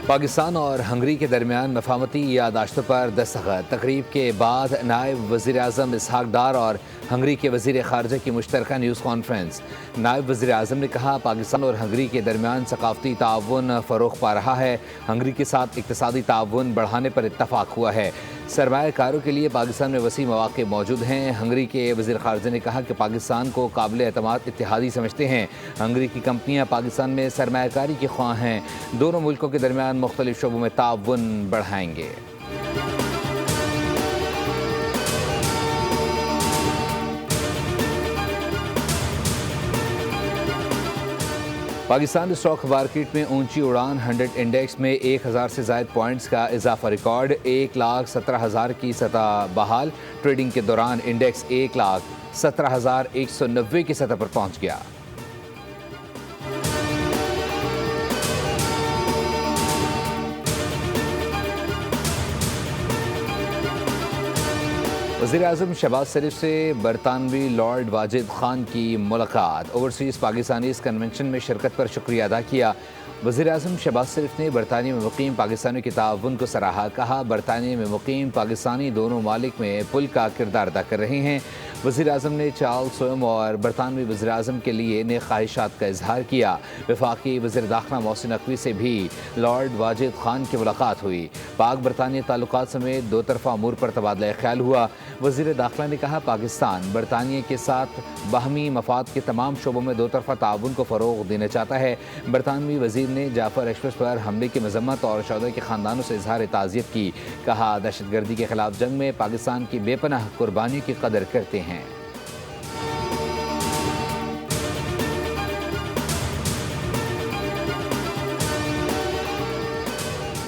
پاکستان اور ہنگری کے درمیان مفاہمتی یادداشتوں پر دستخط۔ تقریب کے بعد نائب وزیر اعظم اسحاق ڈار اور ہنگری کے وزیر خارجہ کی مشترکہ نیوز کانفرنس۔ نائب وزیر اعظم نے کہا پاکستان اور ہنگری کے درمیان ثقافتی تعاون فروغ پا رہا ہے۔ ہنگری کے ساتھ اقتصادی تعاون بڑھانے پر اتفاق ہوا ہے۔ سرمایہ کاروں کے لیے پاکستان میں وسیع مواقع موجود ہیں۔ ہنگری کے وزیر خارجہ نے کہا کہ پاکستان کو قابل اعتماد اتحادی سمجھتے ہیں۔ ہنگری کی کمپنیاں پاکستان میں سرمایہ کاری کی خواہاں ہیں۔ دونوں ملکوں کے درمیان مختلف شعبوں میں تعاون بڑھائیں گے۔ پاکستان اسٹاک مارکیٹ میں اونچی اڑان 100 انڈیکس میں 1000 سے زائد پوائنٹس کا اضافہ ریکارڈ، 1,17,000 کی سطح بحال۔ ٹریڈنگ کے دوران انڈیکس 1,17,190 کی سطح پر پہنچ گیا۔ وزیر اعظم شہباز شریف سے برطانوی لارڈ واجد خان کی ملاقات۔ اوورسیز پاکستانیز کنونشن میں شرکت پر شکریہ ادا کیا۔ وزیر اعظم شہباز شریف نے برطانیہ میں مقیم پاکستانیوں کے تعاون کو سراہا۔ کہا برطانیہ میں مقیم پاکستانی دونوں ممالک میں پل کا کردار ادا کر رہے ہیں۔ وزیر اعظم نے چارلس سوئم اور برطانوی وزیر اعظم کے لیے نیک خواہشات کا اظہار کیا۔ وفاقی وزیر داخلہ محسن نقوی سے بھی لارڈ واجد خان کی ملاقات ہوئی۔ پاک برطانیہ تعلقات سمیت دو طرفہ امور پر تبادلہ خیال ہوا۔ وزیر داخلہ نے کہا پاکستان برطانیہ کے ساتھ باہمی مفاد کے تمام شعبوں میں دو طرفہ تعاون کو فروغ دینا چاہتا ہے۔ برطانوی وزیر نے جعفر اشرف پر حملے کی مذمت اور شہداء کے خاندانوں سے اظہار تعزیت کی۔ کہا دہشت گردی کے خلاف جنگ میں پاکستان کی بے پناہ قربانیوں کی قدر کرتے ہیں۔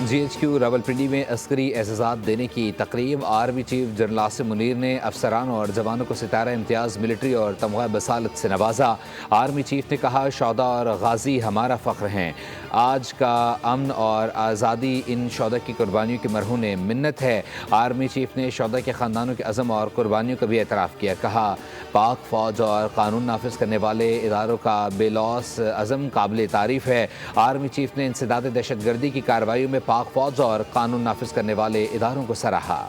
جی ایچ کیو راولپنڈی میں عسکری اعزازات دینے کی تقریب۔ Army chief general Asim Munir نے افسران اور جوانوں کو ستارہ امتیاز ملٹری اور تمغہ بصالت سے نوازا۔ آرمی چیف نے کہا شہداء اور غازی ہمارا فخر ہیں۔ آج کا امن اور آزادی ان شہداء کی قربانیوں کی مرہون منت ہے۔ آرمی چیف نے شہداء کے خاندانوں کے عزم اور قربانیوں کا بھی اعتراف کیا۔ کہا پاک فوج اور قانون نافذ کرنے والے اداروں کا بے لوث عزم قابل تعریف ہے۔ آرمی چیف نے انسداد دہشت گردی کی کارروائیوں میں پاک فوج اور قانون نافذ کرنے والے اداروں کو سراہا۔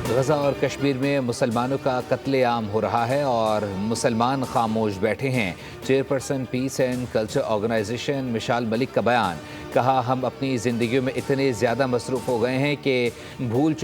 غزہ اور کشمیر میں مسلمانوں کا قتل عام ہو رہا ہے اور مسلمان خاموش بیٹھے ہیں۔ Chairperson peace and culture organisation Mashal Malik کا بیان۔ کہا ہم اپنی زندگیوں میں اتنے زیادہ مصروف ہو گئے ہیں کہ بھول